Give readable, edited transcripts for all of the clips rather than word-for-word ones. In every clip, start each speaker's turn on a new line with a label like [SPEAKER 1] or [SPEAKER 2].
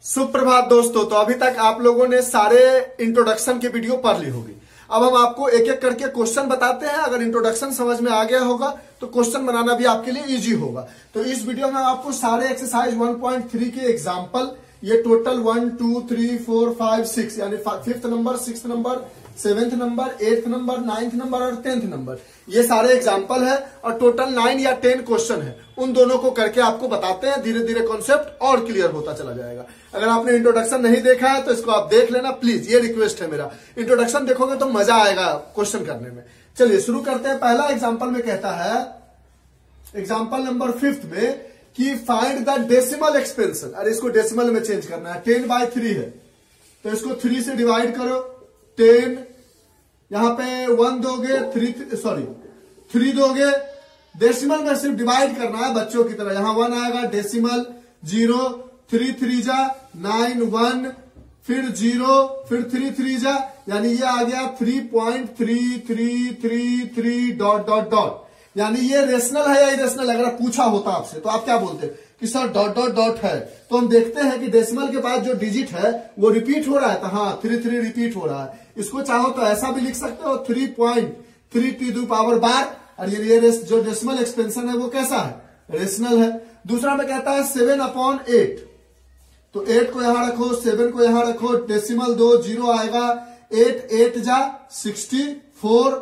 [SPEAKER 1] सुप्रभात दोस्तों। तो अभी तक आप लोगों ने सारे इंट्रोडक्शन के वीडियो पढ़ ली होगी। अब हम आपको एक एक करके क्वेश्चन बताते हैं। अगर इंट्रोडक्शन समझ में आ गया होगा तो क्वेश्चन बनाना भी आपके लिए इजी होगा। तो इस वीडियो में आपको सारे एक्सरसाइज 1.3 के एग्जाम्पल, ये टोटल 1 2 3 4 5 6 यानी 5th number, 6th number, 7th number, 8th number, 9th number और 10th नंबर, ये सारे एग्जाम्पल है और टोटल 9 या 10 क्वेश्चन है। उन दोनों को करके आपको बताते हैं, धीरे धीरे कॉन्सेप्ट और क्लियर होता चला जाएगा। अगर आपने इंट्रोडक्शन नहीं देखा है तो इसको आप देख लेना प्लीज, ये रिक्वेस्ट है मेरा। इंट्रोडक्शन देखोगे तो मजा आएगा क्वेश्चन करने में। चलिए शुरू करते हैं। पहला एग्जाम्पल में कहता है, एग्जाम्पल नंबर 5th में कि फाइंड द डेसिमल एक्सपेंशन। अरे इसको डेसिमल में चेंज करना है। 10/3 है तो इसको 3 से डिवाइड करो। 10 यहां पे 1 दोगे, 3 दोगे। डेसिमल में सिर्फ डिवाइड करना है बच्चों की तरह। यहां 1 आएगा, डेसिमल 0, 3 3 जा 9, 1 फिर 0 फिर 3 3 जा, यानी ये आ गया 3.3333 डॉट डॉट डॉट। यानी ये रेशनल है या इरेशनल? अगर पूछा होता आपसे तो आप क्या बोलते कि सर डॉट डॉट डॉट है। तो हम देखते हैं कि डेसिमल के बाद जो डिजिट है वो रिपीट हो रहा है। तो हाँ, 3 रिपीट हो रहा है। इसको चाहो तो ऐसा भी लिख सकते हो, 3.3 और ये जो डेसिमल एक्सपेंशन है वो कैसा है? रेशनल है। दूसरा में कहता है 7/8। तो 8 को यहां रखो, 7 को यहां रखो, डेसिमल 2 0 आएगा। 8 8 जा 64,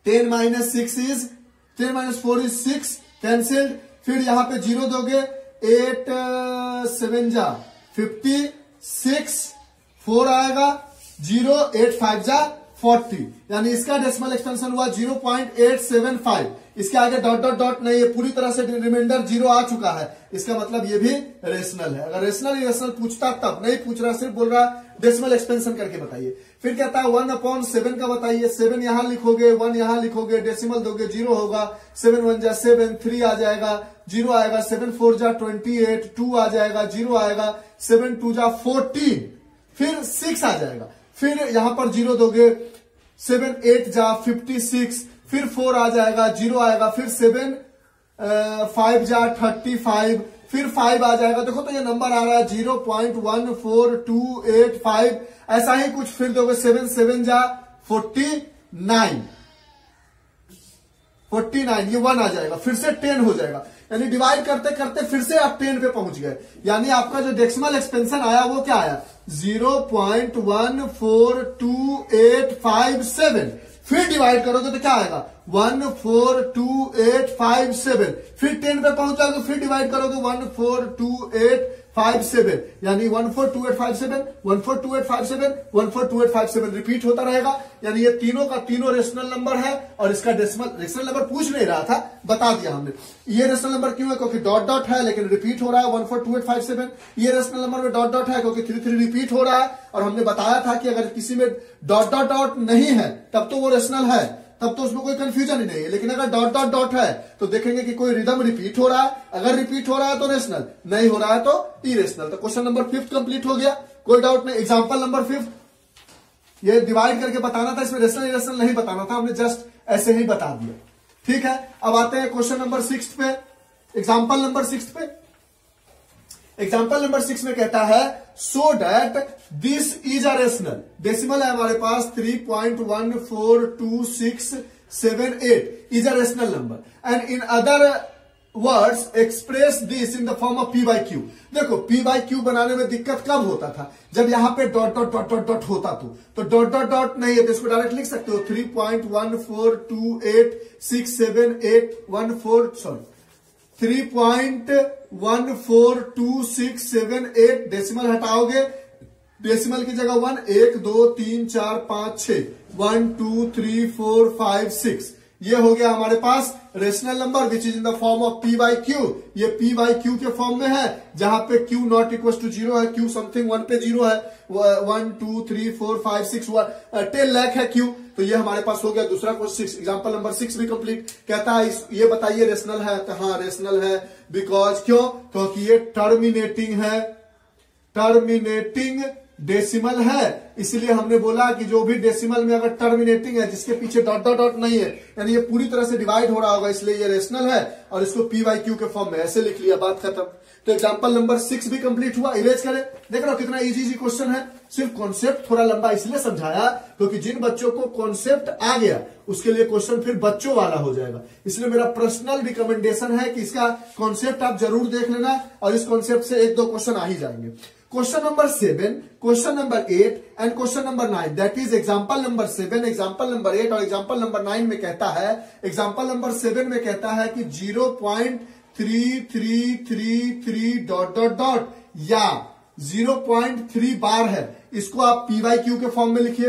[SPEAKER 1] 10 - 4 is 6 कैंसिल्ड। फिर यहां पे 0 दोगे, 8 7 जा 56, 4 आएगा, 0 8 5 जा 40। यानी इसका डेसिमल एक्सपेंशन हुआ 0.875। इसके आगे डॉट डॉट डॉट नहीं है, पूरी तरह से रिमाइंडर 0 आ चुका है। इसका मतलब ये भी रेशनल है। अगर रेशनल इरेशनल पूछता तब नहीं पूछ रहा, सिर्फ बोल रहा डेसिमल एक्सपेंशन करके बताइए। फिर कहता है 1/7 का बताइए। 7 यहां लिखोगे, 1 यहां लिखोगे, डेसिमल दोगे 0 होगा। 7 1 जा 7, 3 आ जाएगा, 0 आएगा। 7 4 जा 28, 2 आ जाएगा, 0 आएगा। 7 2 जा 14, फिर 6 आ जाएगा। फिर यहां पर 0 दोगे, 7 8 जा 56, फिर 4 आ जाएगा, 0 आएगा। फिर 7 5 जा 35, फिर 5 आ जाएगा। देखो तो ये नंबर आ रहा है 0.14285। ऐसा ही कुछ फिर दोगे, 7 7 जा 49, ये 1 आ जाएगा। फिर से 10 हो जाएगा। यानी डिवाइड करते करते फिर से आप 10 पे पहुंच गए। यानी आपका जो डेसिमल एक्सपेंशन आया वो क्या आया? 0.142857। फिर डिवाइड करोगे तो क्या आएगा? 142,857। फिर 10 पे पहुंच जाओगे, फिर डिवाइड करोगे 142,857। यानी 142,857, 142,857, 142,857 रिपीट होता रहेगा। यानी ये तीनों का तीनों रेशनल नंबर है। और इसका डेसिमल रेशनल नंबर पूछ नहीं रहा था, बता दिया हमने। ये रेशनल नंबर क्यों है? क्योंकि डॉट डॉट है लेकिन रिपीट हो रहा है 142,857। ये रेशनल नंबर में डॉट डॉट है क्योंकि 3 रिपीट हो रहा है। और हमने बताया था कि अगर किसी में डॉट डॉट डॉट नहीं है तब तो वो रेशनल है, तब तो उसमें कोई कंफ्यूजन ही नहीं है। लेकिन अगर डॉट डॉट डॉट है तो देखेंगे कि कोई रिदम रिपीट हो रहा है। अगर रिपीट हो रहा है तो रेशनल, नहीं हो रहा है तो इरेशनल। तो क्वेश्चन नंबर 5 कंप्लीट हो गया, कोई डाउट नहीं। एग्जांपल नंबर 5, ये डिवाइड करके बताना था, इसमें रेशनल इरेशनल नहीं बताना था, हमने जस्ट ऐसे ही बता दिया। ठीक है, अब आते हैं क्वेश्चन नंबर 6 पे, एग्जांपल नंबर 6 पे। एग्जाम्पल नंबर 6 में कहता है so that this is a rational. Decimal है हमारे पास 3.142678 is a rational number and in other words express this in the form of P/Q। देखो P/Q बनाने में दिक्कत कब होता था? जब यहां पे dot dot dot dot dot होता तो डॉट डॉट डॉट नहीं है तो इसको डायरेक्ट लिख सकते हो 3.142678 डेसिमल हटाओगे, डेसिमल की जगह 1 1 2 3 4 5 6 1 2 3 4 5 6। ये हो गया हमारे पास rational number which is in the form of P/Q। ये P/Q के फॉर्म में है, जहां पे Q नॉट इक्वल टू 0 है, Q समथिंग 1 पे 0 है। 1 2 3 4 5 6 10 लाख है Q। तो ये हमारे पास हो गया दूसरा क्वेश्चन। एग्जाम्पल नंबर 6 भी कंप्लीट। कहता है ये बताइए रेशनल है? तो हाँ रेशनल है। बिकॉज क्यों? क्योंकि ये टर्मिनेटिंग है, टर्मिनेटिंग डेसिमल है, इसलिए हमने बोला कि जो भी डेसिमल में अगर टर्मिनेटिंग है, जिसके पीछे डॉट डॉट डॉट नहीं है, यानी ये पूरी तरह से डिवाइड हो रहा होगा, इसलिए ये रेशनल है और इसको पी वाई क्यू के फॉर्म में ऐसे लिख लिया, बात खत्म। तो एग्जांपल नंबर 6 भी कंप्लीट हुआ। इरेज करें, देख रहे हो कितना इजी क्वेश्चन है। सिर्फ कॉन्सेप्ट थोड़ा लंबा इसलिए समझाया क्योंकि जिन बच्चों को कॉन्सेप्ट आ गया उसके लिए क्वेश्चन फिर बच्चों वाला हो जाएगा। इसलिए मेरा पर्सनल रिकमेंडेशन है कि इसका कॉन्सेप्ट आप जरूर देख लेना और इस कॉन्सेप्ट से 1-2 क्वेश्चन आ ही जाएंगे। Question number 7, question number 8 and question number 9, that is example number 7, example number 8 और एग्जांपल नंबर 9 में कहता है, एग्जांपल नंबर 7 में कहता है कि 0.3333 डॉट डॉट डॉट या 0.3 बार है, इसको आप पी वाई क्यू के फॉर्म में लिखिए।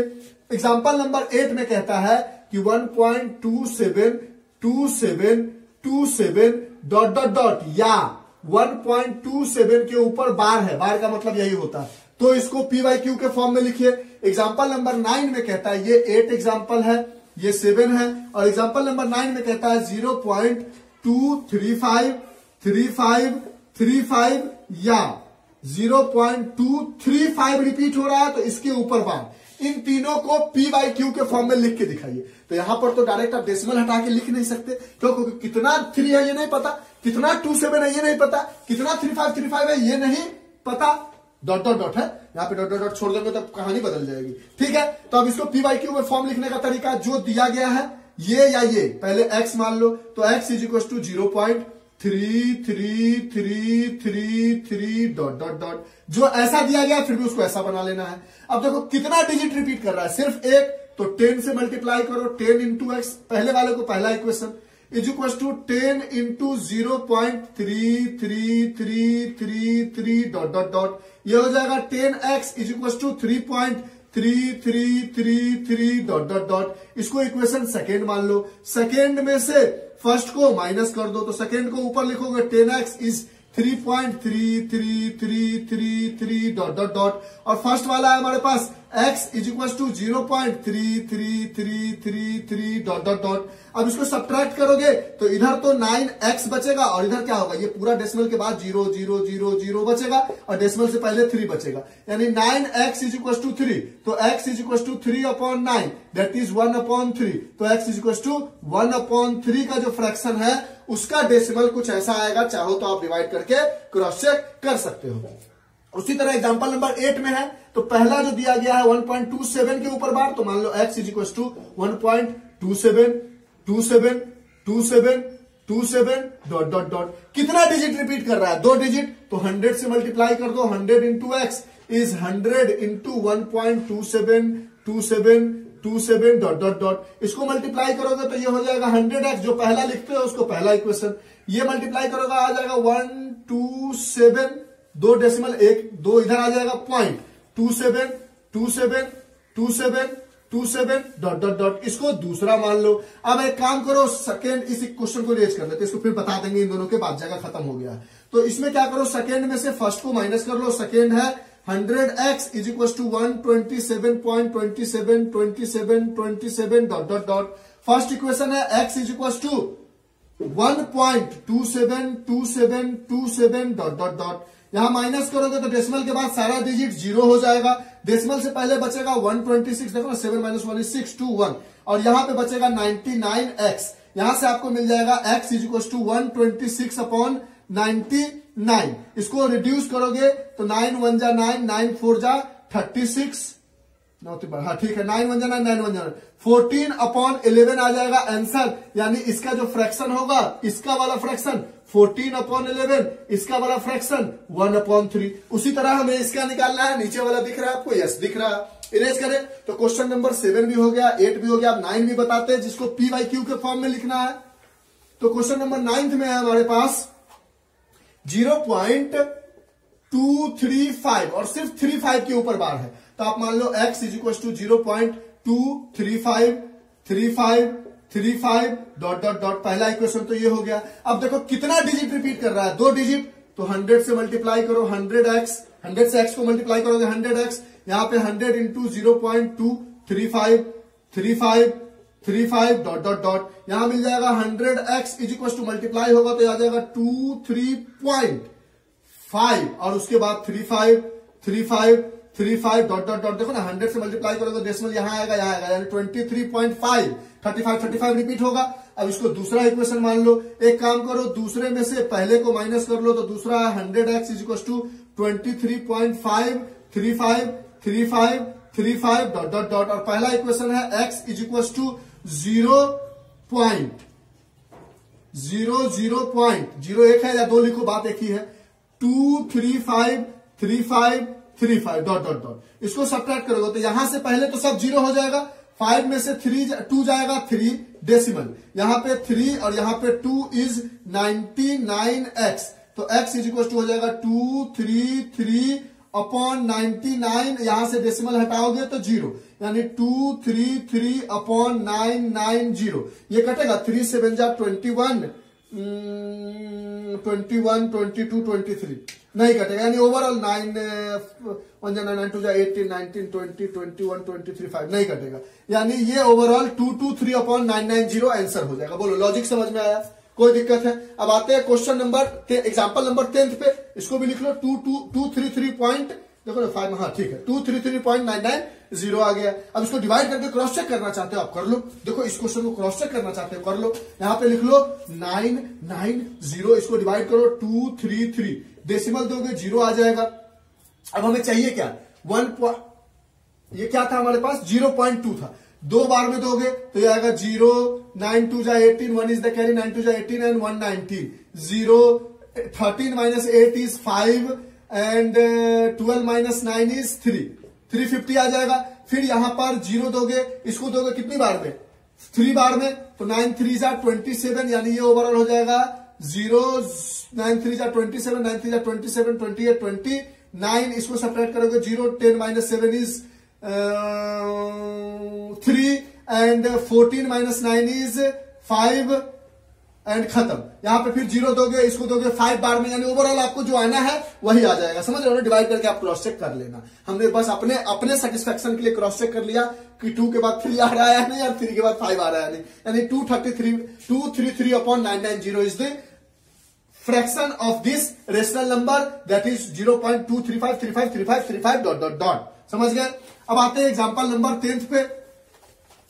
[SPEAKER 1] एग्जांपल नंबर 8 में कहता है कि 1.272727 डॉट डॉट डॉट या 1.27 के ऊपर बार है, बार का मतलब यही होता है, तो इसको पी वाई क्यू के फॉर्म में लिखिए। एग्जांपल नंबर 9 में कहता है, ये 8 एग्जांपल है, ये 7 है, और एग्जांपल नंबर 9 में कहता है 0.2353535 या 0.235 रिपीट हो रहा है, तो इसके ऊपर बार। इन तीनों को पी वाई क्यू के फॉर्म में लिख के दिखाइए। तो यहां पर तो डायरेक्ट आप डेसिमल हटा के लिख नहीं सकते, क्योंकि कितना 3 है ये नहीं पता, कितना 27 है ये नहीं पता, कितना 3535 है ये नहीं पता, डॉट डॉट डॉट है, यहाँ पे डॉट डॉट डॉट छोड़ देंगे तो कहानी बदल जाएगी। ठीक है, तो अब इसको पी वाई क्यू में फॉर्म लिखने का तरीका जो दिया गया है, ये या ये, पहले x मान लो, तो x is equal to 0.3333 dot dot dot, जो ऐसा दिया गया फिर भी उसको ऐसा बना लेना है। अब देखो कितना डिजिट रिपीट कर रहा है, सिर्फ एक, तो 10 से मल्टीप्लाई करो, 10 इंटू एक्स, पहले वाले को पहला equation is equal to 10 into 0.3333 dot dot dot, ये हो जाएगा 10x is equal to 3.3333 dot dot dot. इसको इक्वेशन सेकेंड मान लो, सेकेंड में से फर्स्ट को माइनस कर दो, तो सेकेंड को ऊपर लिखोगे 10x is 3.3333 dot dot dot, और फर्स्ट वाला है हमारे पास x is equal to 0.3333 dot dot dot. अब इसको सब्ट्रैक्ट करोगे तो इधर तो 9x बचेगा और इधर क्या होगा, ये पूरा डेसिमल के बाद 0 0 0 0 बचेगा और डेसिमल से पहले 3 बचेगा, यानी 9x इज इक्वल टू 3, तो x is equal to 3/9 that is 1/3, तो x इज इक्वल टू 1/3 का जो फ्रैक्शन है उसका डेसिमल कुछ ऐसा आएगा। चाहो तो आप डिवाइड करके क्रॉस चेक कर सकते हो। उसी तरह एग्जांपल नंबर 8 में है, तो पहला जो दिया गया है 1.27 के ऊपर बार, तो मान लो x is equal to 1.272727 dot dot dot. कितना डिजिट रिपीट कर रहा है, 2 डिजिट, तो 100 से मल्टीप्लाई कर दो, 100 into x is 100 into 1.272727 dot dot dot. इसको मल्टीप्लाई करोगे तो ये हो जाएगा 100x, जो पहला लिखते हो उसको पहला इक्वेशन, ये मल्टीप्लाई करोगे आ जाएगा 127, 2 डेसिमल 1 2 इधर आ जाएगा, 0.272727 डॉट डॉट डॉट। इसको दूसरा मान लो। अब एक काम करो, सेकेंड इस क्वेश्चन को रेज कर लेते, इसको फिर बता देंगे इन दोनों के बाद, जगह खत्म हो गया। तो इसमें क्या करो, सेकेंड में से फर्स्ट को माइनस कर लो, सेकेंड है 100x is equal to 127.272727 dot dot dot. First equation है x is equal to 1.272727 dot dot dot. यहां माइनस करोगे तो डेसिमल के बाद सारा डिजिट 0 हो जाएगा, डेसिमल से पहले बचेगा 126, देखो ना 7 - 1 is 6 2 1, और यहां पे बचेगा 99x। यहां से आपको मिल जाएगा x इज इक्वल टू 126/99। इसको रिड्यूस करोगे तो 9 1 जा 9, 9 4 जा 36, हाँ ठीक है, 9 1 जा 9, 9 1 जा 14/11 आ जाएगा आंसर। यानी इसका जो फ्रैक्शन होगा, इसका वाला फ्रैक्शन 14/11, इसका वाला फ्रैक्शन 1/3। उसी तरह हमें इसका निकालना है, नीचे वाला दिख रहा है आपको, यस दिख रहा है। इरेज करें तो क्वेश्चन नंबर 7 भी हो गया, 8 भी हो गया, अब 9 भी बताते हैं जिसको पी वाई क्यू के फॉर्म में लिखना है। तो क्वेश्चन नंबर 9 में है हमारे पास 0.235 और सिर्फ 35 के ऊपर बार है, तो आप मान लो x is equal to 0.23535 dot dot dot, पहला इक्वेशन तो ये हो गया। अब देखो कितना डिजिट रिपीट कर रहा है, 2 डिजिट, तो 100 से मल्टीप्लाई करो, 100x, 100 से x को मल्टीप्लाई करोगे 100x, यहां पे 100 इंटू 0.23535 डॉट डॉट डॉट, यहां मिल जाएगा 100x is equal to multiply होगा तो आ जाएगा 23.5 और उसके बाद 35 35 डॉट डॉट डॉट। देखो ना 100 से मल्टीप्लाई करोगे तो डेसिमल यहां आएगा, यहां आएगा, यानी 23.5, 35 रिपीट होगा। अब इसको दूसरा इक्वेशन मान लो। एक काम करो, दूसरे में से पहले को माइनस कर लो, तो दूसरा 100x is equal to 23.5 35 dot dot dot, और पहला इक्वेशन है x इज इक्वल टू 0 एक है या दो लिखो, बात एक ही है, 235 डॉट डॉट डॉट। इसको सब्ट्रैक्ट करोगे तो यहां से पहले तो सब 0 हो जाएगा, 5 में से 2 जाएगा 3 डेसिमल, यहां पे 3 और यहां पे 2 इज 99x, तो x इज इक्वल टू हो जाएगा 233/99, यहां से डेसिमल हटाओगे तो 0, यानी 233/990। ये कटेगा, 3 7 जा 21 22 23 नहीं कटेगा, यानी ओवरऑल 9 1 9 2 18 19 20 21 23 5 नहीं कटेगा, यानी ये ओवरऑल 223/990 आंसर हो जाएगा। बोलो लॉजिक समझ में आया? कोई दिक्कत है? अब आते हैं क्वेश्चन नंबर एग्जांपल नंबर 10 पे, इसको भी लिख लो, 233 पॉइंट, देखो ना 5, हाँ ठीक है, 233.990 आ गया। अब इसको डिवाइड करके क्रॉस चेक करना चाहते हो आप कर लो। देखो इस क्वेश्चन को क्रॉस चेक करना चाहते हो कर लो, यहां पे लिख लो 990, इसको डिवाइड करो 233, डेसिमल दोगे 0 आ जाएगा। अब हमें चाहिए क्या, 1, ये क्या था हमारे पास, 0.2 था, 2 बार में दोगे तो ये आएगा 0, 9 2 जा 18, 1 इज द कैरी, 9 2 जा 18 and 119, 0, 13 minus 8 is 5 and 12 minus 9 is 350 आ जाएगा। फिर यहां पर 0 दोगे, इसको दोगे कितनी बार में, 3 बार में, तो 9 3 जा 27, यानी ये ओवरऑल हो जाएगा 0, 9 3 जा 27, 9 3 जा 27, 28 29, इसको सेपरेट करोगे 0, 10 minus 7 is 3 and 14 minus 9 is 5 and खत्म। यहां पे फिर 0 दोगे, इसको दोगे 5 बार में, यानी ओवरऑल आपको जो आना है वही आ जाएगा। समझ रहे हो? डिवाइड करके आप क्रॉस चेक कर लेना। हमने बस अपने सेटिस्फेक्शन के लिए क्रॉस चेक कर लिया कि 2 के बाद 3 आ रहा है नहीं, और 3 के बाद 5 आ रहा है नहीं, यानी 233/990 is the fraction of this rational number, that is 0.235353535 dot dot dot. समझ गए? अब आते हैं एग्जांपल नंबर 10 पे।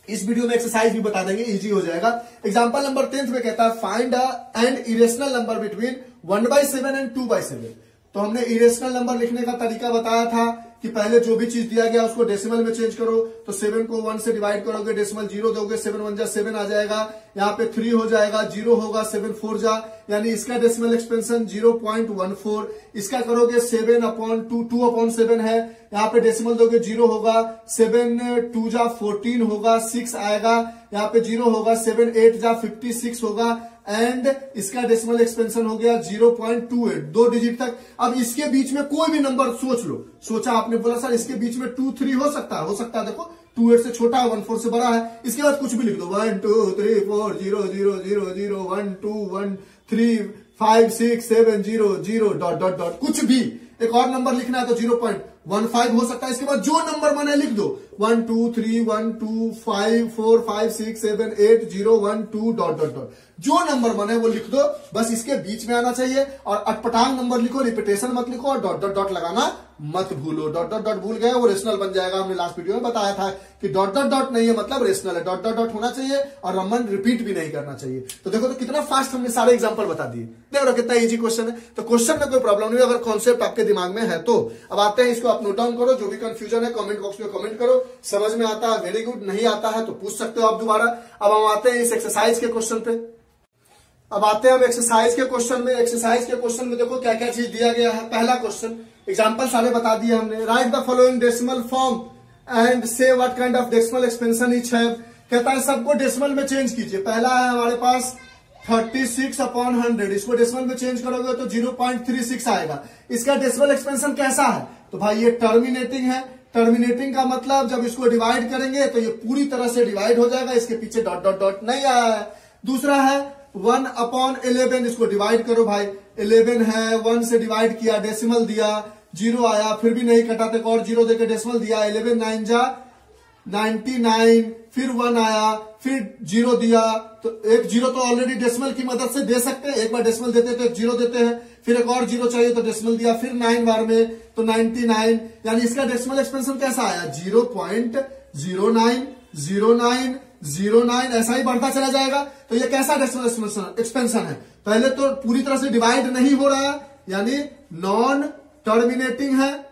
[SPEAKER 1] इस वीडियो में एक्सरसाइज भी बता देंगे, इजी हो जाएगा। एग्जांपल नंबर 10 में कहता है find and irrational number between 1/7 and 2/7। तो हमने इरेशनल नंबर लिखने का तरीका बताया था कि पहले जो भी चीज दिया गया उसको डेसिमल में चेंज करो, तो 7 को 1 से डिवाइड करोगे, डेसिमल 0 दोगे, 7 1 जा 7 आ जाएगा, यहाँ पे 3 हो जाएगा, 0 होगा, 7 4 जा, यानी इसका डेसिमल एक्सपेंशन 0.14, इसका करोगे 7/2 है, यहाँ पे डेसिमल दोगे 0 होगा, 7 2 जा 14 होगा, 6 आएगा, यहाँ पे 0 होगा, 7 8 जा 56 होगा, एंड इसका डेसिमल एक्सपेंशन हो गया 0.28, 2 डिजिट तक। अब इसके बीच में कोई भी नंबर सोच लो, सोचा आपने, बोला सर इसके बीच में 2 3 हो सकता है, देखो 28 से छोटा है, 14 से बड़ा है, इसके बाद कुछ भी लिख दो, 1 2 3 4 0 0 0 0 1 2 1 3 5 6 7 0 0 डॉट डॉट डॉट, कुछ भी। एक और नंबर लिखना है तो 0.15 हो सकता है, इसके बाद जो नंबर बने लिख दो, 1 2 3 1 2 5 4 5 6 7 8 0 1 2 डॉट डॉट डॉट, जो नंबर बने वो लिख दो, बस इसके बीच में आना चाहिए, और अटपटांग नंबर लिखो, रिपीटेशन मत लिखो, और डॉट डॉट डॉट लगाना मत भूलो। डॉट डॉट डॉट भूल गए वो रेशनल बन जाएगा। हमने लास्ट वीडियो में बताया था कि डॉट डॉट डॉट नहीं है मतलब रेशनल है, डॉट डॉट डॉट होना चाहिए, और रमन रिपीट भी नहीं करना चाहिए। तो देखो तो कितना फास्ट हमने सारे एग्जांपल बता दिए, देख रहे हो कितना इजी क्वेश्चन है। तो क्वेश्चन में कोई प्रॉब्लम नहीं, अगर कॉन्सेप्ट आपके दिमाग में है तो। अब आते हैं, इसको आप नोट डाउन करो, जो भी कंफ्यूजन है कमेंट बॉक्स में कमेंट करो, समझ में आता है वेरी गुड, नहीं आता है तो पूछ सकते हो आप दोबारा। अब हम आते हैं इस एक्सरसाइज के क्वेश्चन पे। अब आते हैं हम एक्सरसाइज के क्वेश्चन में। एक्सरसाइज के क्वेश्चन में देखो क्या क्या चीज दिया गया है। पहला क्वेश्चन, एग्जांपल सारे बता दिए हमने। Write the following decimal form and से what kind of decimal expansion each है। कहता है सबको डेसिमल में चेंज कीजिए। पहला है हमारे पास 36/100, इसको डेसिमल में चेंज करोगे तो 0.36 आएगा। इसका डेसिमल एक्सपेंशन कैसा है, तो भाई ये टर्मिनेटिंग है। टर्मिनेटिंग का मतलब जब इसको डिवाइड करेंगे तो ये पूरी तरह से डिवाइड हो जाएगा, इसके पीछे डॉट डॉट डॉट नहीं आया है। दूसरा है 1/11, इसको डिवाइड करो भाई, 11 है, 1 से डिवाइड किया, डेसिमल दिया, 0 आया, फिर भी नहीं कटा तो और 0 देकर डेसिमल दिया, 11 9 जा 99, फिर 1 आया, फिर 0 दिया, तो एक 0 तो ऑलरेडी डेसिमल की मदद से दे सकते हैं, एक बार डेसिमल देते हैं तो एक 0 देते हैं, फिर एक और 0 चाहिए तो डेसिमल दिया, फिर 9 बार में तो 99, यानी इसका डेसिमल एक्सपेंशन कैसा आया 0.090909, ऐसा ही बढ़ता चला जाएगा। तो ये कैसा डेसिमल एक्सपेंशन है, पहले तो पूरी तरह से डिवाइड नहीं हो रहा है यानी नॉन टर्मिनेटिंग है,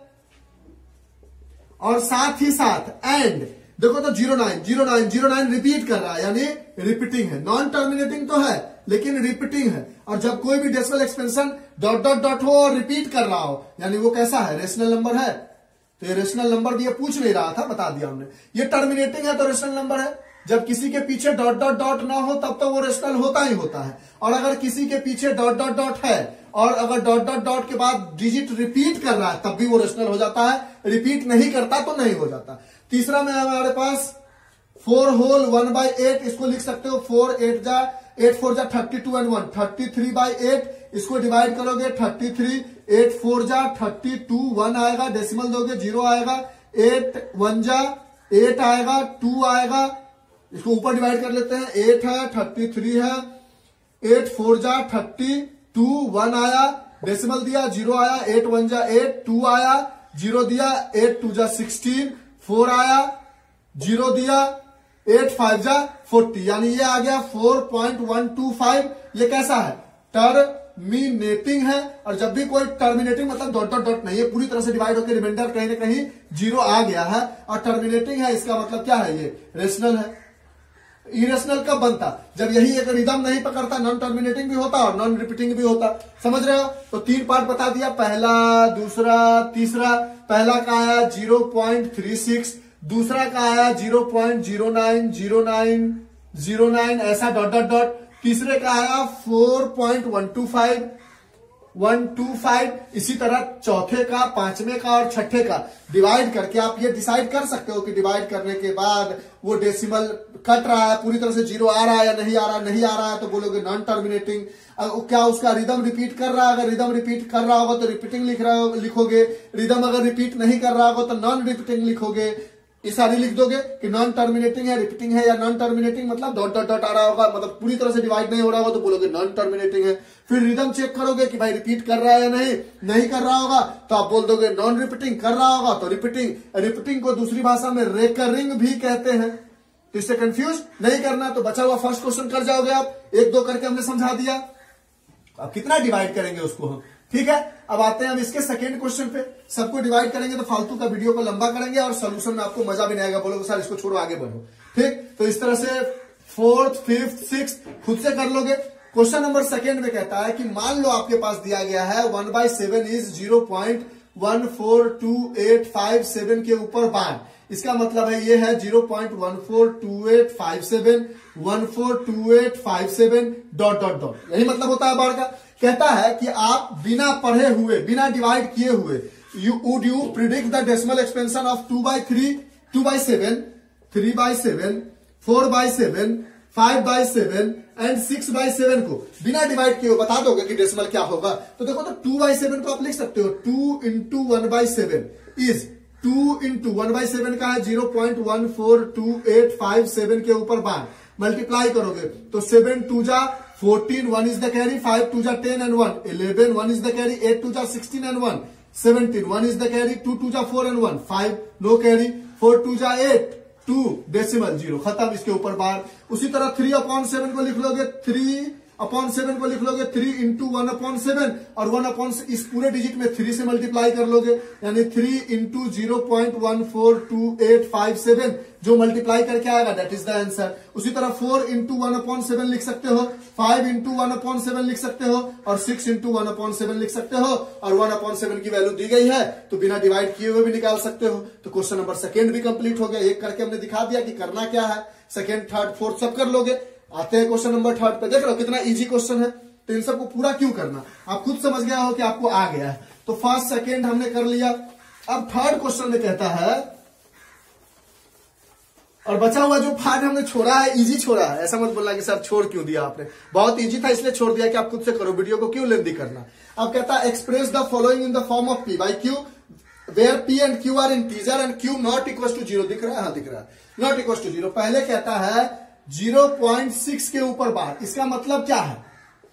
[SPEAKER 1] और साथ ही साथ एंड देखो तो 09 रिपीट कर रहा है यानी रिपीटिंग है, नॉन टर्मिनेटिंग तो है लेकिन रिपीटिंग है। और जब कोई भी decimal expansion dot dot dot हो और रिपीट कर रहा हो यानी वो कैसा है, रेशनल नंबर है। तो ये रेशनल नंबर भी ये पूछ नहीं रहा था, बता दिया हमने। ये टर्मिनेटिंग है तो रेशनल नंबर है, जब किसी के पीछे डॉट डॉट डॉट ना हो तब तो वो रेशनल होता ही होता है, और अगर किसी के पीछे डॉट डॉट डॉट है और अगर डॉट डॉट डॉट के बाद डिजिट रिपीट कर रहा है तब भी वो रेशनल हो जाता है, रिपीट नहीं करता तो नहीं हो जाता। तीसरा में हमारे पास 4 होल 1/8, इसको लिख सकते हो 4 8 4 जा 32 एंड 1 33/8, इसको डिवाइड करोगे 33 8 4 जा 32 1 आएगा, डेसिमल दोगे 0 आएगा, 8 1 जा 8 आएगा, 2 आएगा, इसको ऊपर डिवाइड कर लेते हैं, 8 है 33 है, 8 4 जा 32 1 आया, डेसिमल दिया 0 आया, 8 1 जा 8 2 आया, 0 दिया, 8 2 जा 16 4 आया, 0 दिया, 8 5 जा 40, यानी ये आ गया 4.125। ये कैसा है, टर्मिनेटिंग है। और जब भी कोई टर्मिनेटिंग मतलब डॉट डॉट डॉट नहीं है, पूरी तरह से डिवाइड होकर रिमाइंडर कहीं ना कहीं 0 आ गया है और टर्मिनेटिंग है, इसका मतलब क्या है, ये रेशनल है। इरेशनल कब बनता, जब यही एक रिदम नहीं पकड़ता, नॉन टर्मिनेटिंग भी होता और नॉन रिपीटिंग भी होता। समझ रहे हो। तो 3 पार्ट बता दिया, पहला, दूसरा, तीसरा। पहला का आया 0.36, दूसरा का आया 0.090909 ऐसा डॉट डॉट डॉट, तीसरे का आया 4.125 इसी तरह चौथे का, पांचवें का और छठे का डिवाइड करके आप ये डिसाइड कर सकते हो कि डिवाइड करने के बाद वो डेसिमल कट रहा है, पूरी तरह से 0 आ रहा है या नहीं आ रहा, नहीं आ रहा है तो बोलोगे नॉन टर्मिनेटिंग। क्या उसका रिदम रिपीट कर रहा है, अगर रिदम रिपीट कर रहा होगा तो रिपीटिंग लिखोगे, रिदम अगर रिपीट नहीं कर रहा होगा तो नॉन रिपीटिंग लिखोगे। ये सारी लिख दोगे कि नॉन टर्मिनेटिंग है, रिपीटिंग है, या नॉन टर्मिनेटिंग मतलब डॉट डॉट डॉट आ रहा होगा, मतलब पूरी तरह से डिवाइड नहीं हो रहा होगा तो बोलोगे नॉन टर्मिनेटिंग है। फिर रिदम चेक करोगे कि भाई रिपीट कर रहा है या नहीं कर रहा होगा तो आप बोल दोगे नॉन रिपीटिंग, कर रहा होगा तो रिपीटिंग। रिपीटिंग को दूसरी भाषा में रेकरिंग भी कहते हैं। तो इससे कंफ्यूज नहीं करना। तो बचा हुआ फर्स्ट क्वेश्चन कर जाओगे आप, 1-2 करके हमने समझा दिया। अब कितना डिवाइड करेंगे उसको हम, ठीक है। अब आते हैं हम इसके सेकेंड क्वेश्चन पे। सबको डिवाइड करेंगे तो फालतू का वीडियो को लंबा करेंगे और सोल्यूशन में आपको मजा भी नहीं आएगा, बोलोगे सर इसको छोड़ो आगे बढ़ो, ठीक। तो इस तरह से 4th 5th 6th खुद से कर लोगे। क्वेश्चन नंबर सेकेंड में कहता है कि मान लो आपके पास दिया गया है 1/7 इज 0.142857 के ऊपर बार। इसका मतलब है ये है 0.142857 142857 डॉट डॉट डॉट, यही मतलब होता है बार का। कहता है कि आप बिना पढ़े हुए, बिना डिवाइड किए हुए, would you predict the decimal expansion of 2/3, 2/7, 3/7, 4/7, 5/7 and 6/7 को बिना डिवाइड किए बता दोगे कि डेसिमल क्या होगा। तो देखो, तो 2/7 को आप लिख सकते हो 2 × 1/7 इज 2 × 1/7 का है 0.142857 के ऊपर बार मल्टीप्लाई करोगे तो 7 2 जा 14, 1 is the carry, 5 2 जा 10 and 1, 11, 1 is the carry, 8 2 जा 16 and 1, 17, 1 is the carry, 2 2 जा 4 and 1, 5 no carry, 4 2 जा 8, 2 डेसिमल 0 खत्म। इसके ऊपर बार। उसी तरह 3/7 को लिख लोगे, 3/7 को लिख लोगे 3 × 1/7 और 1/7 इस पूरे डिजिट में 3 से मल्टीप्लाई कर लोगे, यानी 3 × 0.142857 जो मल्टीप्लाई करके आएगा दैट इज द आंसर। उसी तरह 4 × 1/7 लिख सकते हो, 5 × 1/7 लिख सकते हो और 6 × 1/7 लिख सकते हो। और 1/7 की वैल्यू दी गई है तो बिना डिवाइड किए हुए भी निकाल सकते हो। तो क्वेश्चन नंबर सेकेंड भी कंप्लीट हो गया। एक करके हमने दिखा दिया कि करना क्या है, सेकेंड थर्ड फोर्थ सब कर लोगे। आते हैं क्वेश्चन नंबर थर्ड पे। देख लो कितना इजी क्वेश्चन है। तो इन सबको पूरा क्यों करना, आप खुद समझ गया हो कि आपको आ गया है। तो फर्स्ट सेकेंड हमने कर लिया। अब थर्ड क्वेश्चन में कहता है, और बचा हुआ जो पार्ट हमने छोड़ा है, इजी छोड़ा है, ऐसा मत बोलना कि सर छोड़ क्यों दिया आपने, बहुत इजी था इसलिए छोड़ दिया कि आप खुद से करो, वीडियो को क्यों लेंदी करना। अब कहता है express the following in the form of P/Q where p and q are integer and q not equal to 0 दिख रहा है, हाँ दिख रहा है, नॉट इक्वल टू 0। पहले कहता है 0.6 के ऊपर बार, इसका मतलब क्या है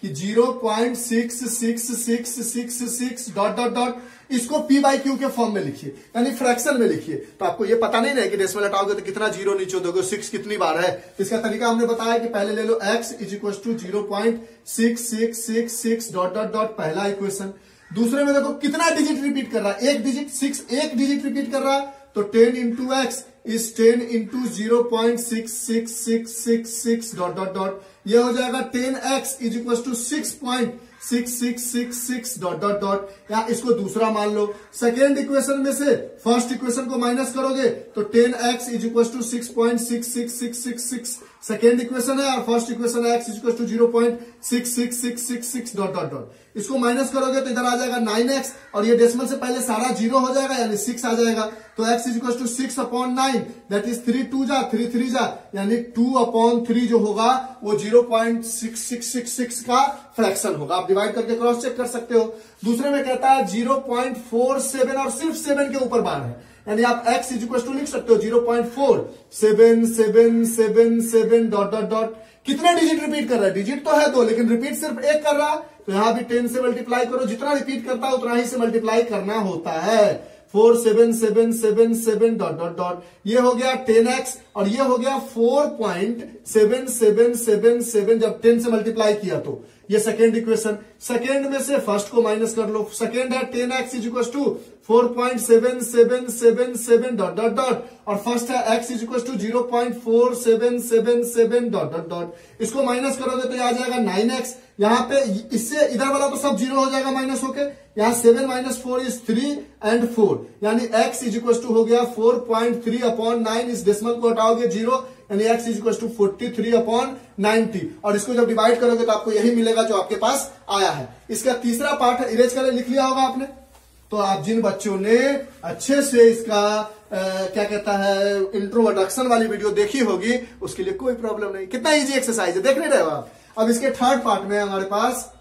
[SPEAKER 1] कि 0.6666 डॉट डॉट डॉट, इसको पी बाई क्यू के फॉर्म में लिखिए, यानी फ्रैक्शन में लिखिए। तो आपको ये पता नहीं रहे कि डेसिमल हटाओगे तो कितना जीरो नीचे दोगे, 6 कितनी बार है। इसका तरीका हमने बताया कि पहले ले लो x is equal to 0.6666 dot dot dot, पहला इक्वेशन। दूसरे में देखो कितना डिजिट रिपीट कर रहा है, एक डिजिट 6 एक डिजिट रिपीट कर रहा है, तो 10 into x is 10 into 0.66666 dot dot dot, ये हो जाएगा 10x is equal to 6.6666 dot dot dot. या इसको दूसरा मान लो, सेकेंड इक्वेशन में से फर्स्ट इक्वेशन को माइनस करोगे तो 10x is equal to 6.66666 second equation है, और फर्स्ट इक्वेशन है x is equal to 0.66666 dot dot dot. इसको माइनस करोगे तो इधर आ जाएगा 9x, और ये डेसिमल से पहले सारा जीरो हो जाएगा यानी 6 आ जाएगा, तो x is equal to 6/9 that is 3 2 जा 3 3 जा, यानी 2/3 जो होगा वो 0.6666 का फ्रैक्शन होगा। आप डिवाइड करके क्रॉस चेक कर सकते हो। दूसरे में कहता है 0.47 और सिर्फ 7 के ऊपर बार है, यानी आप x इज इक्वल टू लिख सकते हो 0.477777 डॉट डॉट डॉट। कितने डिजिट रिपीट कर रहा है, डिजिट तो है 2 लेकिन रिपीट सिर्फ एक कर रहा है, तो यहां भी 10 से मल्टीप्लाई करो, जितना रिपीट करता है उतना ही से मल्टीप्लाई करना होता है। 47777 डॉट डॉट डॉट, ये हो गया 10x, और ये हो गया 4.7777 जब 10 से मल्टीप्लाई किया तो ये सेकेंड इक्वेशन। सेकेंड में से फर्स्ट को माइनस कर लो, सेकेंड है 10x is equal to 4.7777 dot dot dot, और फर्स्ट है x is equal to 0.4777 dot dot dot. इसको माइनस करोगे तो आ जाएगा 9x, यहाँ पे इससे इधर वाला तो सब जीरो हो जाएगा माइनस होके, यहाँ 7 - 4 इज 3 and 4, यानी x इज इक्वल टू हो गया 4.3/9। इस डेसिमल को हटाओगे 0, यानी x इज इक्वल टू 43/90, और इसको जब डिवाइड करोगे तो आपको यही मिलेगा जो आपके पास आया है। इसका तीसरा पार्ट है, इरेज कर लिख लिया होगा आपने। तो आप जिन बच्चों ने अच्छे से इसका क्या कहता है इंट्रोडक्शन वाली वीडियो देखी होगी उसके लिए कोई प्रॉब्लम नहीं, कितना इजी एक्सरसाइज है, देख नहीं रहे हो आप। अब इसके थर्ड पार्ट में हमारे पास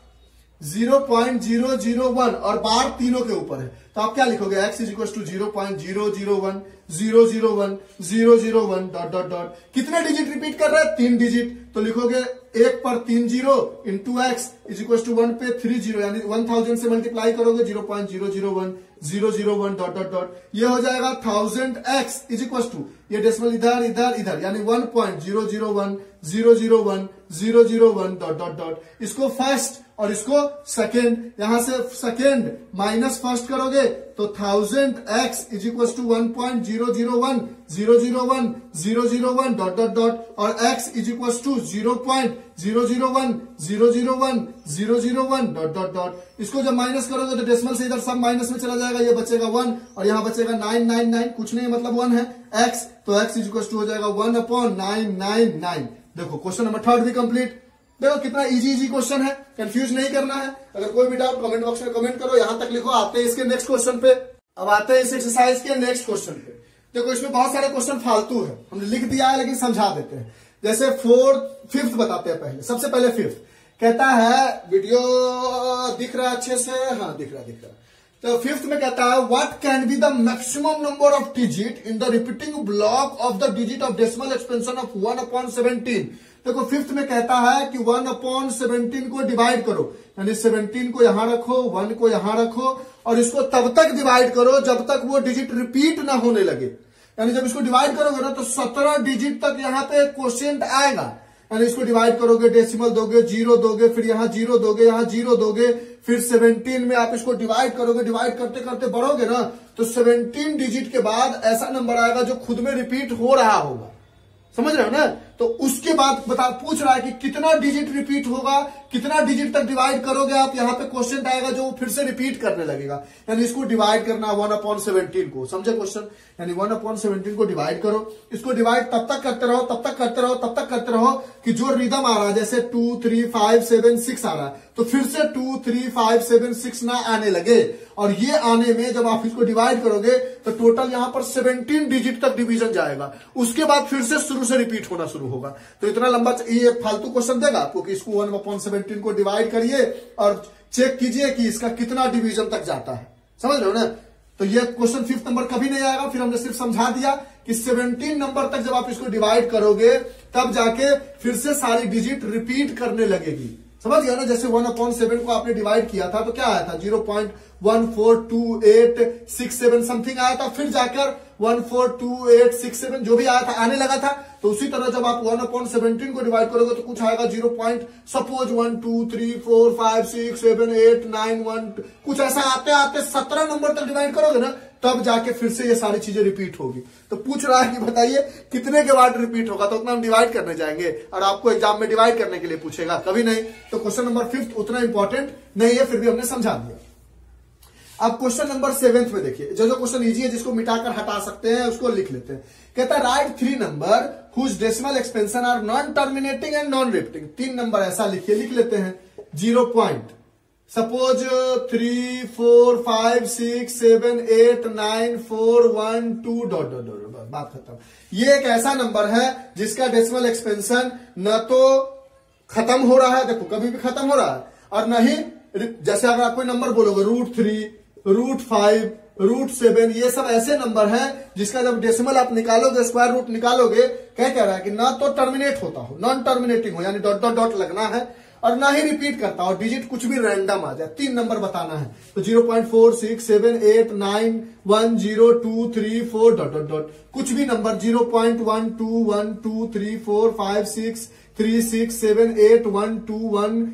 [SPEAKER 1] 0.001 और बार तीनों के ऊपर है, तो आप क्या लिखोगे, x is equal to 0.001 001 001 dot dot dot. कितने डिजिट रिपीट कर रहा है, 3 डिजिट, तो लिखोगे 1 पर 3 0 into x is equal to 1 पे 3 0, यानी 1000 से मल्टीप्लाई करोगे 0.001 001 डॉट डॉट डॉट, ये हो जाएगा 1000x इज इक्वल टू, ये डेसिमल इधर इधर इधर, यानी 1.001 001 001 डॉट डॉट डॉट। इसको फर्स्ट और इसको सेकेंड, यहां से सेकेंड माइनस फर्स्ट करोगे तो 1000x is equal to 1.001 001 001 dot dot dot, और x is equal to 0.001 001 001 dot dot dot. इसको जब माइनस करोगे तो डेसिमल से इधर सब माइनस में चला जाएगा, ये बचेगा 1 और यहां बचेगा 999, कुछ नहीं मतलब 1 है x, तो x इज इक्वल टू हो जाएगा 1/999। देखो क्वेश्चन नंबर 3 भी कंप्लीट। देखो कितना इजी इजी क्वेश्चन है, कंफ्यूज नहीं करना है। अगर कोई भी डाउट कमेंट बॉक्स में कमेंट करो, यहां तक लिखो। आते हैं इसके नेक्स्ट क्वेश्चन पे। अब आते हैं इस एक्सरसाइज के नेक्स्ट क्वेश्चन पे। देखो इसमें बहुत सारे क्वेश्चन फालतू है, हमने लिख दिया है लेकिन समझा देते हैं। जैसे 5th बताते हैं पहले, सबसे पहले 5th कहता है, वीडियो दिख रहा है अच्छे से, हाँ दिख रहा है। तो 5th में कहता है what can be the maximum number of digit in the repeating block of the digit of decimal expansion of 1/17। देखो 5th में कहता है कि 1/17 को डिवाइड करो, यानी 17 को यहां रखो, 1 को यहां रखो, और इसको तब तक डिवाइड करो जब तक वो डिजिट रिपीट ना होने लगे। यानी जब इसको डिवाइड करोगे ना तो 17 डिजिट तक यहाँ पे क्वोशिएंट आएगा, यानी इसको डिवाइड करोगे, डेसिमल दोगे, 0 दोगे, फिर यहाँ 0 दोगे, यहाँ 0 दोगे, फिर 17 में आप इसको डिवाइड करोगे। डिवाइड करते करते बढ़ोगे ना तो 17 डिजिट के बाद ऐसा नंबर आएगा जो खुद में रिपीट हो रहा होगा, समझ रहे हो ना। तो उसके बाद पूछ रहा है कि कितना डिजिट रिपीट होगा, कितना डिजिट तक डिवाइड करोगे आप, यहाँ पे क्वेश्चन आएगा जो फिर से रिपीट करने लगेगा। यानी इसको डिवाइड करना 1/17 को, समझे क्वेश्चन, यानी 1/17 को डिवाइड करो। इसको डिवाइड तब तक करते रहो, तब तक करते रहो, तब तक करते रहो कि जो रिदम आ रहा है, जैसे 2 3 5 7 6 आ रहा है, तो फिर से 2 3 5 7 6 ना आने लगे। और ये आने में जब आप इसको डिवाइड करोगे तो टोटल यहां पर 17 डिजिट तक डिवीजन जाएगा, उसके बाद फिर से शुरू से रिपीट होना शुरू होगा। तो इतना लंबा ये फालतू क्वेश्चन देगा आपको कि इसको 1/17 को डिवाइड करिए और चेक कीजिए कि इसका कितना डिवीजन तक जाता है, समझ रहे हो ना। तो ये क्वेश्चन 5th नंबर कभी नहीं आएगा। फिर हमने सिर्फ समझा दिया कि 17 नंबर तक जब आप इसको डिवाइड करोगे तब जाके फिर से सारी डिजिट रिपीट करने लगेगी। समझ गया ना, जैसे 1/7 को आपने डिवाइड किया था तो क्या आया था 0.142867 समथिंग आया था, फिर जाकर 142867 जो भी आया था आने लगा था। तो उसी तरह जब आप 1/17 को डिवाइड करोगे तो कुछ आएगा 0.सपोज 1 2 3 4 5 6 7 8 9 1 कुछ ऐसा आते आते 17 नंबर तक डिवाइड करोगे ना तब जाके फिर से ये सारी चीजें रिपीट होगी। तो पूछ रहा है कि बताइए कितने के बाद रिपीट होगा, तो उतना हम डिवाइड करने जाएंगे और आपको एग्जाम में डिवाइड करने के लिए पूछेगा, कभी नहीं। तो क्वेश्चन नंबर 5th उतना इंपॉर्टेंट नहीं है, फिर भी हमने समझा दिया। अब क्वेश्चन नंबर 7th में देखिए, जो क्वेश्चन इजी है जिसको मिटाकर हटा सकते हैं उसको लिख लेते हैं। कहता है right 3 number whose decimal expansion are non terminating and non repeating. 3 number ऐसा लिखिए, लिख लेते हैं 0 point, suppose 3 4 5 6 7 8 9 4 1 2 dot dot dot, बात खत्म। ये एक ऐसा नंबर है जिसका डेसिमल एक्सपेंशन न तो खत्म हो रहा है, देखो कभी भी खत्म हो रहा है, और न ही जैसे अगर आप कोई नंबर बोलोगे √3 √5 √7, ये सब ऐसे नंबर हैं जिसका जब डेसिमल आप निकालोगे, स्क्वायर रूट निकालोगे, क्या कह रहा है कि ना तो टर्मिनेट होता हो, नॉन टर्मिनेटिंग हो, यानी डॉट डॉट डॉट लगना है, और ना ही रिपीट करता और डिजिट कुछ भी रैंडम आ जाए। 3 नंबर बताना है, तो 0.4 6 7 8 9 1 0 2 3 4 डॉट डॉट डॉट, कुछ भी नंबर 0.1 2 1 2 3 4 5 6 3 6 7 8 1 2 1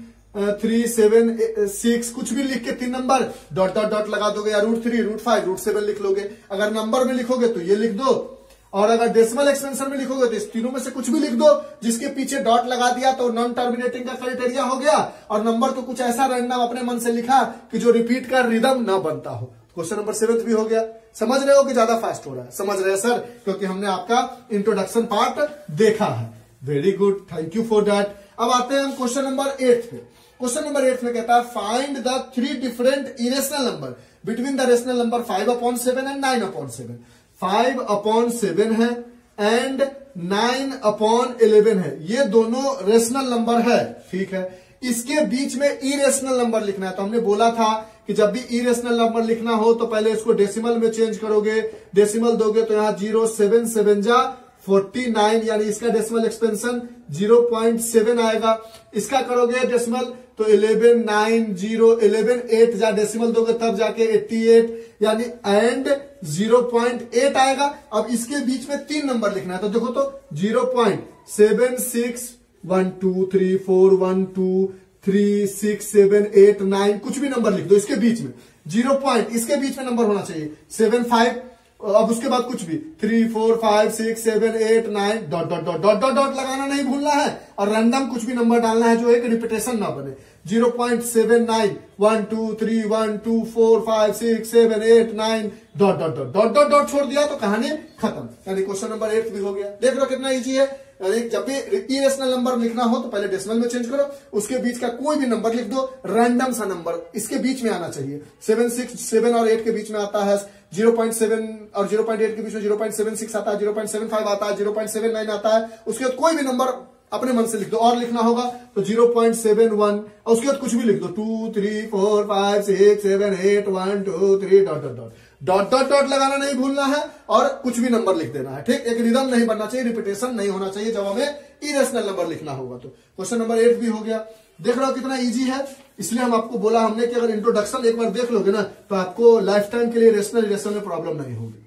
[SPEAKER 1] 3 7 6 कुछ भी लिख के 3 नंबर डॉट डॉट डॉट लगा दोगे, या √3 √5 √7 लिख लोगे। अगर नंबर में लिखोगे तो ये लिख दो, और अगर डेसिमल एक्सपेंशन में लिखोगे तो इस तीनों में से कुछ भी लिख दो, जिसके पीछे डॉट लगा दिया तो नॉन टर्मिनेटिंग का क्राइटेरिया हो गया, और नंबर तो कुछ ऐसा रैंडम अपने मन से लिखा कि जो रिपीट का रिदम ना बनता हो। क्वेश्चन नंबर 7th भी हो गया। समझ रहे हो कि ज्यादा फास्ट हो रहा है? समझ रहे हैं सर, क्योंकि हमने आपका इंट्रोडक्शन पार्ट देखा है। Very good, thank you for that. अब आते हैं हम क्वेश्चन नंबर 8 पे। क्वेश्चन नंबर 8 में कहता है find the 3 different irrational number between the rational number 5/7 and 9/7। 5/7 है एंड 9/11 है, ये दोनों रेशनल नंबर है, ठीक है। इसके बीच में इरेशनल नंबर लिखना है। तो हमने बोला था कि जब भी इरेशनल नंबर लिखना हो तो पहले इसको डेसिमल में चेंज करोगे, डेसिमल दोगे तो यहां 0 7 7 जा 49, यानी इसका डेसिमल एक्सपेंशन 0.7 आएगा। इसका करोगे डेसिमल तो 11 9 0 11 8 जा डेसिमल दोगे तब जाके 88, यानी एंड 0.8 आएगा। अब इसके बीच में 3 नंबर लिखना है, तो देखो तो 0.76 1 2 3 4 1 2 3 6 7 8 9 कुछ भी नंबर लिख दो इसके बीच में। 0. इसके बीच में नंबर होना चाहिए 7 5, अब उसके बाद कुछ भी 3 4 5 6 7 8 9 dot dot dot dot dot dot लगाना नहीं भूलना है, और रैंडम कुछ भी नंबर डालना है जो एक रिपीटेशन ना बने। 0.79 1 2 3 1 2 4 5 6 7 8 9 dot dot dot dot dot dot छोड़ दिया तो कहानी खत्म। यानी क्वेश्चन नंबर 8 भी हो गया। देख लो कितना इजी है। जब भी इरेशनल नंबर लिखना हो तो पहले डेसिमल में चेंज करो, उसके बीच का कोई भी नंबर लिख दो, रैंडम सा नंबर इसके बीच में आना चाहिए। 7 और 8 के बीच में आता है 0.7 और 0.8 के बीच में 0.76 आता है, 0.75 आता है, 0.79 आता है। उसके बाद कोई भी नंबर अपने मन से लिख दो, और लिखना होगा तो 0.71, और उसके बाद कुछ भी लिख दो 2 3 4 5 6 7 8 1 2 3 dot dot dot dot dot dot लगाना नहीं भूलना है, और कुछ भी नंबर लिख देना है, ठीक। एक रिदम नहीं बनना चाहिए, रिपीटेशन नहीं होना चाहिए जब हमें इरेशनल नंबर लिखना होगा। तो क्वेश्चन नंबर 8 भी हो गया। देख रहे हो कितना इजी है, इसलिए हम आपको बोला हमने कि अगर इंट्रोडक्शन एक बार देख लोगे ना तो आपको लाइफ टाइम के लिए रेशनल इरेशनल में प्रॉब्लम नहीं होगी।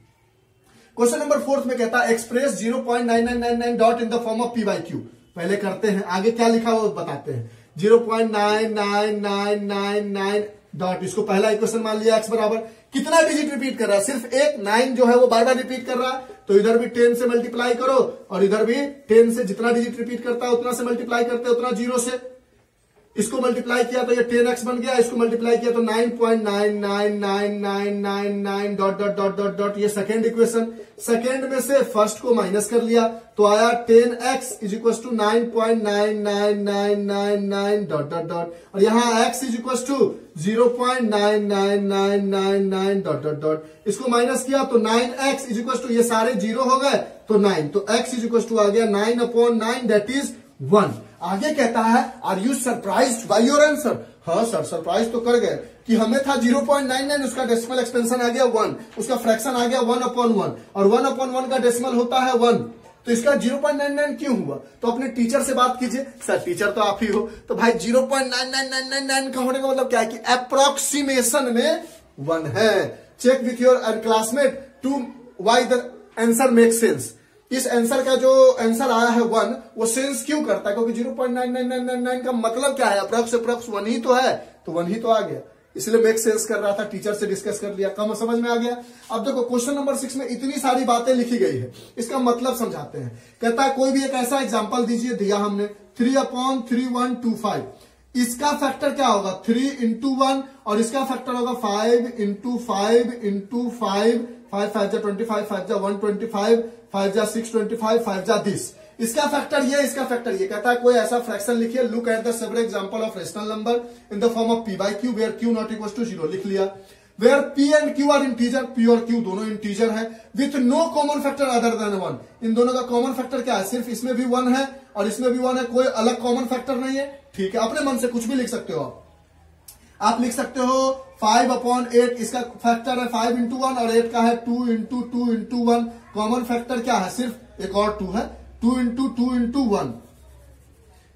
[SPEAKER 1] क्वेश्चन नंबर 4 में कहता है express 0.9999 dot in the form of p/q। पहले करते हैं, आगे क्या लिखा वो बताते हैं। 0.99999 डॉट, इसको पहला इक्वेशन मान लिया x बराबर, कितना डिजिट रिपीट कर रहा है, सिर्फ एक 9 जो है वो बार बार रिपीट कर रहा है, तो इधर भी 10 से मल्टीप्लाई करो, और इधर भी 10 से जितना डिजिट रिपीट करता है उतना से मल्टीप्लाई करते हैं, उतना 0 से। इसको मल्टीप्लाई किया तो ये 10x बन गया, इसको मल्टीप्लाई किया तो 9.999999 dot dot dot dot dot, ये सेकेंड इक्वेशन। सेकेंड में से फर्स्ट को माइनस कर लिया तो आया 10x is equal to 9.99999 dot dot dot, और यहां x is equal to 0.99999 dot dot dot. इसको माइनस किया तो 9x इज इक्वल टू, ये सारे 0 हो गए तो 9, तो x इज इक्वल टू आ गया 9/9 दैट इज 1। आगे कहता है are you surprised by your answer. हाँ सर सरप्राइज तो कर गए कि हमें था 0.99, उसका डेसिमल एक्सपेंशन आ गया 1, उसका फ्रैक्शन आ गया 1/1 और 1/1 का डेसिमल होता है 1। तो इसका 0.99 क्यों हुआ? तो अपने टीचर से बात कीजिए। सर टीचर तो आप ही हो, तो भाई 0.99999 का होने का मतलब क्या है कि अप्रोक्सीमेशन में 1 है। Check with your classmate to why the answer make sense. इस आंसर का जो आंसर आया है 1 वो सेंस क्यों करता है? क्योंकि 0.9999 का मतलब क्या है? अप्रोक्स 1 ही तो है, तो 1 ही तो आ गया, इसलिए मेक सेंस कर रहा था। टीचर से डिस्कस कर लिया, कम समझ में आ गया। अब देखो क्वेश्चन नंबर 6 में इतनी सारी बातें लिखी गई है, इसका मतलब समझाते हैं। कहता है कोई भी एक ऐसा एग्जांपल दीजिए, दिया हमने 3/3125। इसका फैक्टर क्या होगा? 3 into 1 और इसका फैक्टर होगा 5 into 5 into 5, 5 5 जा 25, 5 जा 125, 5 जा 625, 5 जा 10। इसका फैक्टर ये, इसका फैक्टर ये। कहता है कोई ऐसा फ्रैक्शन लिखिए, look at the several example of rational number in the form of p/q where q not equal to 0। लिख लिया। Where p and q are integer, p और q दोनों इंटीजर है, with no common factor other than 1। इन दोनों का common factor क्या है? सिर्फ इसमें भी 1 है और इसमें भी 1 है, कोई अलग कॉमन फैक्टर नहीं है। ठीक है, अपने मन से कुछ भी लिख सकते हो आप लिख सकते हो 5/8, इसका फैक्टर है 5 into 1 और 8 का है 2 into 2 into 1। कॉमन फैक्टर क्या है? सिर्फ एक और 2 है, 2 into 2 into 1।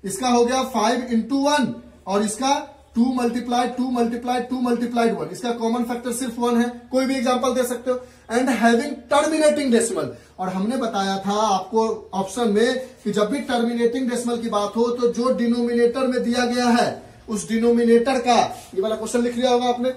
[SPEAKER 1] इसका हो गया 5 into 1 और इसका 2 multiplied 2 multiplied 2 multiplied 1। इसका कॉमन फैक्टर सिर्फ 1 है। कोई भी एग्जांपल दे सकते हो। एंड हैविंग टर्मिनेटिंग डेसिमल, और हमने बताया था आपको ऑप्शन में कि जब भी टर्मिनेटिंग डेसिमल की बात हो तो जो डिनोमिनेटर में दिया गया है उस डिनोमिनेटर का, ये वाला क्वेश्चन लिख लिया होगा आपने,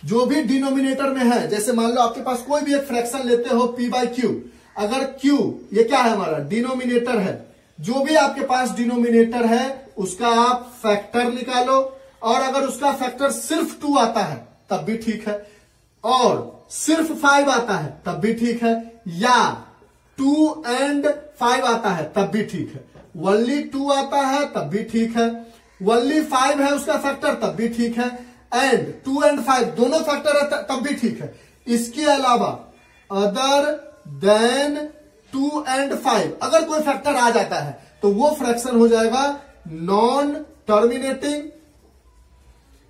[SPEAKER 1] जो भी डिनोमिनेटर में है, जैसे मान लो आपके पास कोई भी एक फ्रैक्शन लेते हो p/q, अगर q ये क्या है? हमारा डिनोमिनेटर है। जो भी आपके पास डिनोमिनेटर है उसका आप फैक्टर निकालो, और अगर उसका फैक्टर सिर्फ 2 आता है तब भी ठीक है, और सिर्फ 5 आता है तब भी ठीक है, या 2 and 5 आता है तब भी ठीक है, only 2 आता है तब भी ठीक है, only 5 है उसका फैक्टर तब भी ठीक है, एंड 2 and 5 दोनों फैक्टर है तब भी ठीक है। इसके अलावा अदर देन 2 and 5 अगर कोई फैक्टर आ जाता है तो वो फ्रैक्शन हो जाएगा नॉन टर्मिनेटिंग,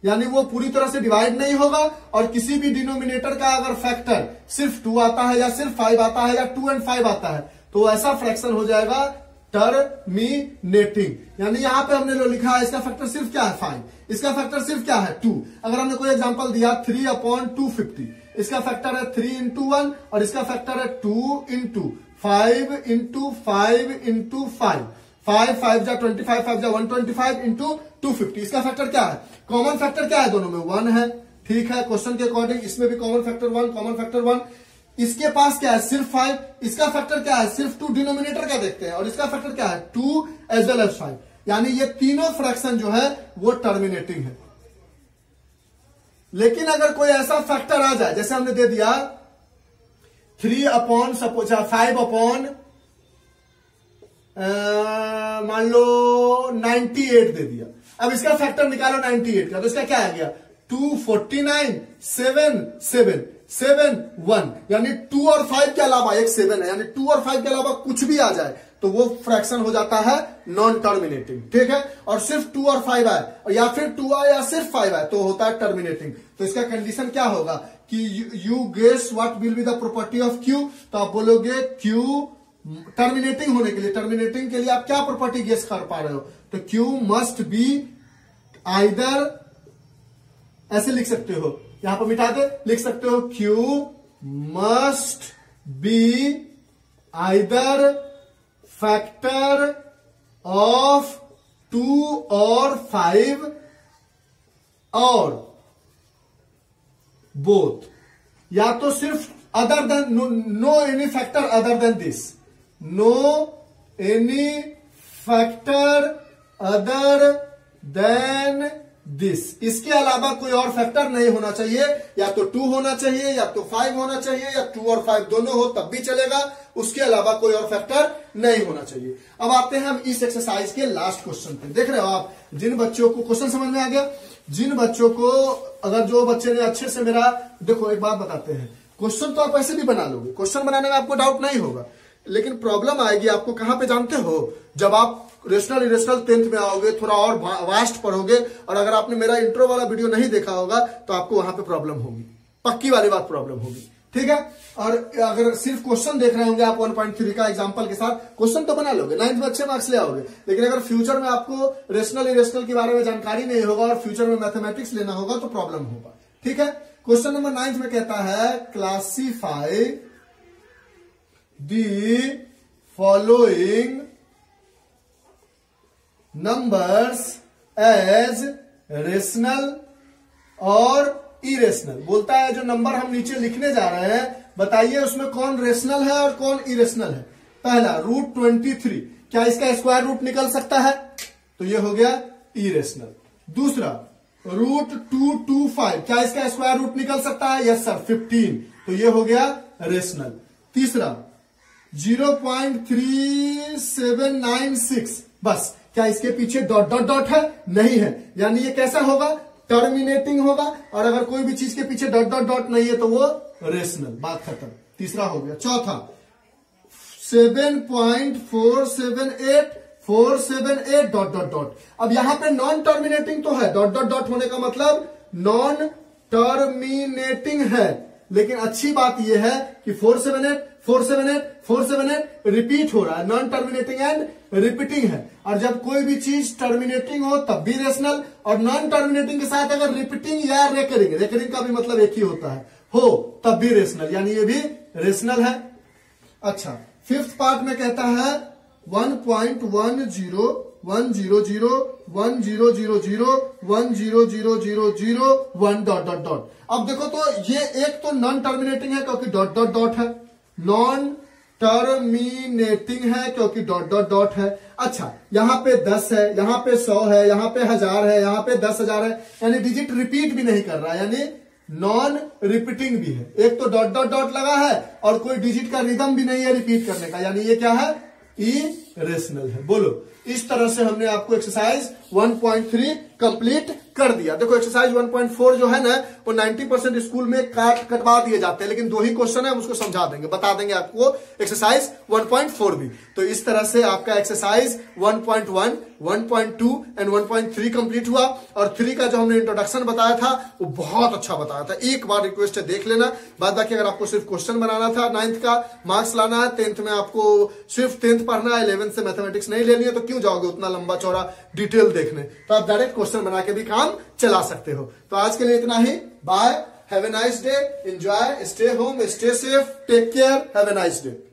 [SPEAKER 1] यानी वो पूरी तरह से डिवाइड नहीं होगा। और किसी भी डिनोमिनेटर का अगर फैक्टर सिर्फ 2 आता है या सिर्फ 5 आता है या 2 and 5 आता है तो ऐसा फ्रैक्शन हो जाएगा टर्मिनेटिंग। यानी यहां पे हमने जो लिखा है इसका फैक्टर सिर्फ क्या है? 5, इसका फैक्टर सिर्फ क्या है? 2। अगर हमने कोई एग्जांपल दिया 3/250, इसका फैक्टर है 3 into 1 और इसका फैक्टर है 2 into 5 into 5 into 5, 5 5 जा 25, 5 जा 125 into 250। इसका फैक्टर क्या है? कॉमन फैक्टर क्या है? दोनों में 1 है। ठीक है, क्वेश्चन के अकॉर्डिंग इसमें भी कॉमन फैक्टर 1, कॉमन फैक्टर 1। इसके पास क्या है? सिर्फ 5। इसका फैक्टर क्या है? सिर्फ 2। डिनोमिनेटर का देखते हैं, और इसका फैक्टर क्या है? 2 एज वेल एज 5। यानी ये तीनों फ्रैक्शन जो है वो टर्मिनेटिंग है। लेकिन अगर कोई ऐसा फैक्टर आ जाए, जैसे हमने दे दिया 5 मान लो 98 दे दिया, अब इसका फैक्टर निकालो 98 का, तो इसका क्या आ गया? 249 7 7 7 1, यानी 2 और 5 के अलावा एक 7 है, यानी 2 और 5 के अलावा कुछ भी आ जाए तो वो फ्रैक्शन हो जाता है नॉन टर्मिनेटिंग। ठीक है, और सिर्फ 2 और 5 आए और या फिर 2 आए या सिर्फ 5 आए तो होता है टर्मिनेटिंग। तो इसका कंडीशन क्या होगा कि you guess what will be the property of q, तो आप बोलोगे क्यू टर्मिनेटिंग होने के लिए, टर्मिनेटिंग के लिए आप क्या प्रॉपर्टी गेस कर पा रहे हो? तो क्यू मस्ट बी आइदर, ऐसे लिख सकते हो, यहां पर मिटा दे, लिख सकते हो q must be either factor of 2 और 5 और बोथ, या तो सिर्फ other than, no any factor other than this, no any factor other than this, इसके अलावा कोई और फैक्टर नहीं होना चाहिए। या तो 2 होना चाहिए या तो 5 होना चाहिए, या 2 और 5 दोनों हो तब भी चलेगा, उसके अलावा कोई और फैक्टर नहीं होना चाहिए। अब आते हैं हम इस एक्सरसाइज के लास्ट क्वेश्चन पे। देख रहे हो आप, जिन बच्चों को क्वेश्चन समझ में आ गया, जिन बच्चों को, अगर जो बच्चे ने अच्छे से मेरा, देखो एक बात बताते हैं, क्वेश्चन तो आप ऐसे भी बना लोगे, क्वेश्चन बनाने में आपको डाउट नहीं होगा, लेकिन प्रॉब्लम आएगी आपको कहां पे जानते हो? जब आप रेशनल इरेशनल 10th में आओगे थोड़ा और वास्ट पढ़ोगे, और अगर आपने मेरा इंट्रो वाला वीडियो नहीं देखा होगा तो आपको वहां पे प्रॉब्लम होगी, पक्की वाली बात प्रॉब्लम होगी, ठीक है। और अगर सिर्फ क्वेश्चन देख रहे होंगे आप 1.3 का एग्जांपल के साथ, क्वेश्चन तो बना लोगे, 9th में अच्छे मार्क्स ले आओगे, लेकिन अगर फ्यूचर में आपको रेशनल इरेशनल के बारे में जानकारी नहीं होगा और फ्यूचर में मैथमेटिक्स लेना होगा तो प्रॉब्लम होगा, ठीक है। क्वेश्चन नंबर 9 में कहता है classify the following numbers as rational और इरेशनल। बोलता है जो नंबर हम नीचे लिखने जा रहे हैं बताइए उसमें कौन रेशनल है और कौन इरेशनल है। पहला √23, क्या इसका स्क्वायर रूट निकल सकता है? तो ये हो गया इरेशनल। दूसरा √225, क्या इसका स्क्वायर रूट निकल सकता है? यस सर 15, तो ये हो गया रेशनल। तीसरा 0.3796, बस क्या इसके पीछे डॉट डॉट डॉट है? नहीं है, यानी ये कैसा होगा? टर्मिनेटिंग होगा, और अगर कोई भी चीज के पीछे डॉट डॉट डॉट नहीं है तो वो रेशनल, बात खत्म। तीसरा हो गया। चौथा 7.478 डॉट डॉट डॉट। अब यहां पे नॉन टर्मिनेटिंग तो है, डॉट डॉट डॉट होने का मतलब नॉन टर्मिनेटिंग है, लेकिन अच्छी बात यह है कि 478 रिपीट हो रहा है, नॉन टर्मिनेटिंग एंड रिपीटिंग है। और जब कोई भी चीज टर्मिनेटिंग हो तब भी रेशनल, और नॉन टर्मिनेटिंग के साथ अगर रिपीटिंग या रेकरिंग का भी मतलब एक ही होता है, हो तब भी रेशनल, यानी ये भी रेशनल है। अच्छा, 5th पार्ट में कहता है 1.101000100001 डॉट डॉट डॉट। अब देखो तो ये एक तो नॉन टर्मिनेटिंग है क्योंकि डॉट डॉट डॉट है, नॉन टर्मिनेटिंग है क्योंकि डॉट डॉट डॉट है। अच्छा, यहां पे 10 है, यहां पे 100 है, यहां पे 1000 है, यहां पे 10,000 है, यानी डिजिट रिपीट भी नहीं कर रहा है, यानी नॉन रिपीटिंग भी है। एक तो डॉट डॉट डॉट लगा है और कोई डिजिट का रिदम भी नहीं है रिपीट करने का, यानी ये क्या है? इरेशनल है। बोलो, इस तरह से हमने आपको एक्सरसाइज 1.3 कंप्लीट कर दिया। देखो एक्सरसाइज 1.4 जो है ना वो 90% स्कूल में कटवा दिए जाते हैं, लेकिन 2 ही क्वेश्चन है, हम उसको समझा देंगे, बता देंगे आपको एक्सरसाइज 1.4 भी। तो इस तरह से आपका एक्सरसाइज 1.1, 1.2 एंड 1.3 कंप्लीट हुआ। और 3 का जो हमने इंट्रोडक्शन बताया था वो बहुत अच्छा बताया था, एक बार रिक्वेस्ट है देख लेना। बाद बाकी अगर आपको सिर्फ क्वेश्चन बनाना था, 9th का मार्क्स लाना है, 10th में आपको सिर्फ 10th पढ़ना है, 11th से मैथमेटिक्स नहीं लेनी है, तो क्यों जाओगे उतना लंबा चौड़ा डिटेल देखने? तो आप डायरेक्ट क्वेश्चन बना के भी काम चला सकते हो। तो आज के लिए इतना ही, bye, have a nice day, enjoy, stay home, stay safe, take care, have a nice day.